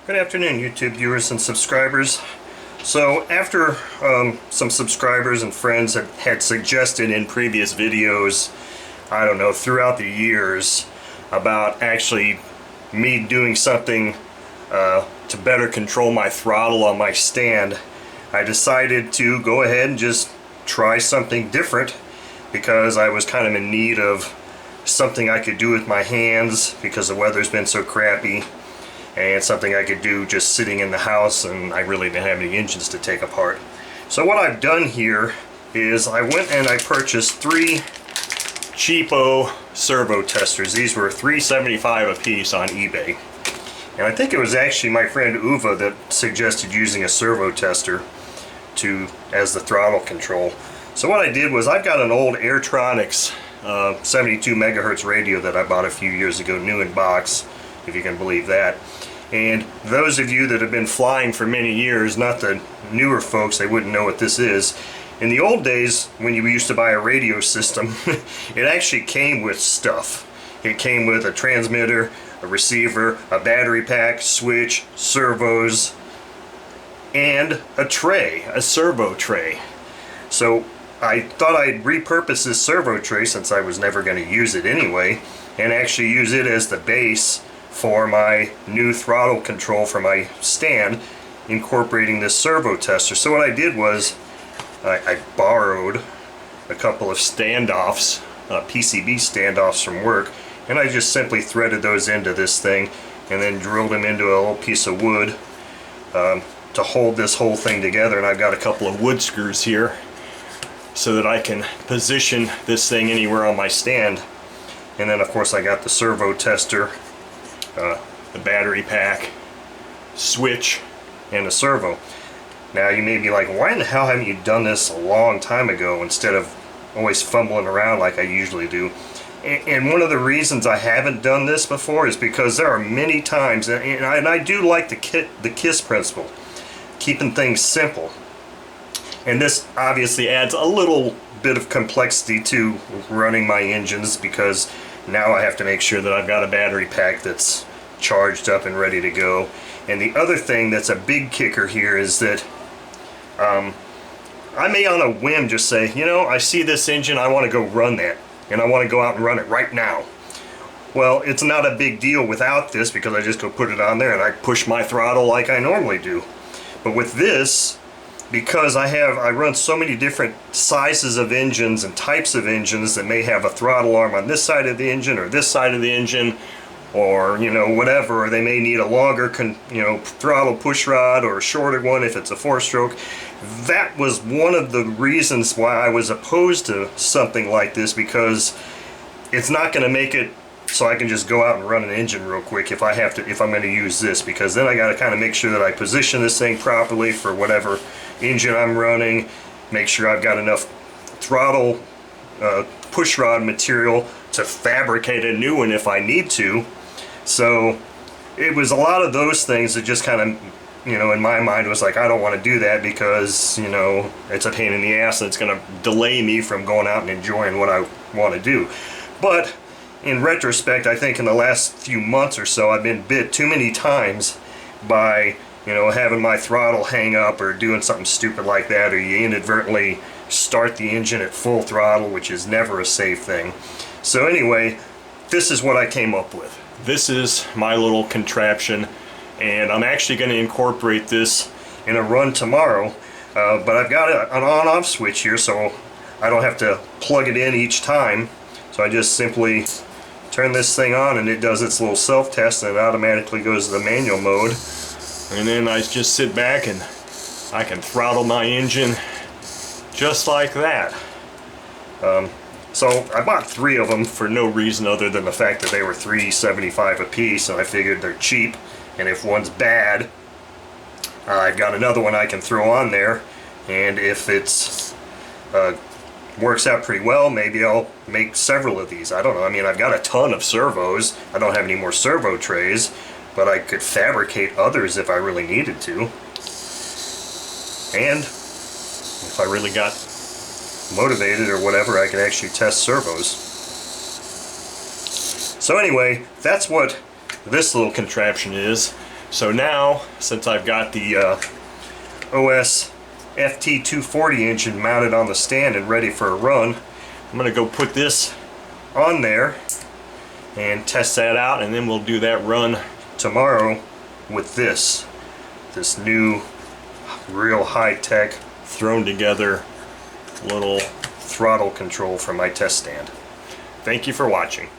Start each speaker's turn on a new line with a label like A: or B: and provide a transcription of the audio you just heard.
A: Good afternoon, YouTube viewers and subscribers. So after some subscribers and friends had suggested in previous videos, I don't know, throughout the years, about actually me doing something to better control my throttle on my stand, I decided to go ahead and just try something different because I was kind of in need of something I could do with my hands because the weather's been so crappy, and something I could do just sitting in the house, and I really didn't have any engines to take apart. So what I've done here is I went and I purchased 3 cheapo servo testers. These were $3.75 a piece on eBay. And I think it was actually my friend Uva that suggested using a servo tester as the throttle control. So what I did was I've got an old Airtronics 72 megahertz radio that I bought a few years ago, new in box, if you can believe that. And those of you that have been flying for many years, not the newer folks, they wouldn't know what this is. In the old days, when you used to buy a radio system, it actually came with stuff. It came with a transmitter, a receiver, a battery pack, switch, servos, and a tray, a servo tray. So I thought I'd repurpose this servo tray, since I was never going to use it anyway, and actually use it as the base for my new throttle control for my stand, incorporating this servo tester. So what I did was I borrowed a couple of standoffs, PCB standoffs from work, and I just simply threaded those into this thing and then drilled them into a little piece of wood to hold this whole thing together. And I've got a couple of wood screws here so that I can position this thing anywhere on my stand. And then of course I got the servo tester, the battery pack, switch, and a servo. Now you may be like, why in the hell haven't you done this a long time ago instead of always fumbling around like I usually do? And one of the reasons I haven't done this before is because there are many times, and I do like the KISS principle, keeping things simple. And this obviously adds a little bit of complexity to running my engines, because now I have to make sure that I've got a battery pack that's charged up and ready to go. And the other thing that's a big kicker here is that I may on a whim just say, you know, I see this engine, I want to go run that, and I want to go out and run it right now. Well, it's not a big deal without this, because I just go put it on there and I push my throttle like I normally do. But with this, because I run so many different sizes of engines and types of engines that may have a throttle arm on this side of the engine or this side of the engine, or you know, whatever, or they may need a longer throttle push rod or a shorter one if it's a 4-stroke. That was one of the reasons why I was opposed to something like this, because it's not going to make it so I can just go out and run an engine real quick if I'm going to use this, because then I got to kind of make sure that I position this thing properly for whatever engine I'm running, make sure I've got enough throttle push rod material to fabricate a new one if I need to. So it was a lot of those things that just kind of, you know, in my mind was like, I don't want to do that because, you know, it's a pain in the ass and it's going to delay me from going out and enjoying what I want to do. But in retrospect, I think in the last few months or so, I've been bit too many times by, you know, having my throttle hang up or doing something stupid like that, or you inadvertently start the engine at full throttle, which is never a safe thing. So anyway, this is what I came up with. This is my little contraption, and I'm actually going to incorporate this in a run tomorrow, but I've got an on-off switch here, so I don't have to plug it in each time. So I just simply turn this thing on and it does its little self-test, and it automatically goes to the manual mode. And then I just sit back and I can throttle my engine just like that. So I bought 3 of them for no reason other than the fact that they were $3.75 a piece, and I figured they're cheap, and if one's bad, I've got another one I can throw on there, and if it's works out pretty well, maybe I'll make several of these. I don't know. I mean, I've got a ton of servos. I don't have any more servo trays, but I could fabricate others if I really needed to. And if I really got motivated or whatever, I could actually test servos. So anyway, that's what this little contraption is. So now, since I've got the OS FT240 engine mounted on the stand and ready for a run, I'm going to go put this on there and test that out, and then we'll do that run tomorrow with this new real high-tech thrown together little throttle control for my test stand. Thank you for watching.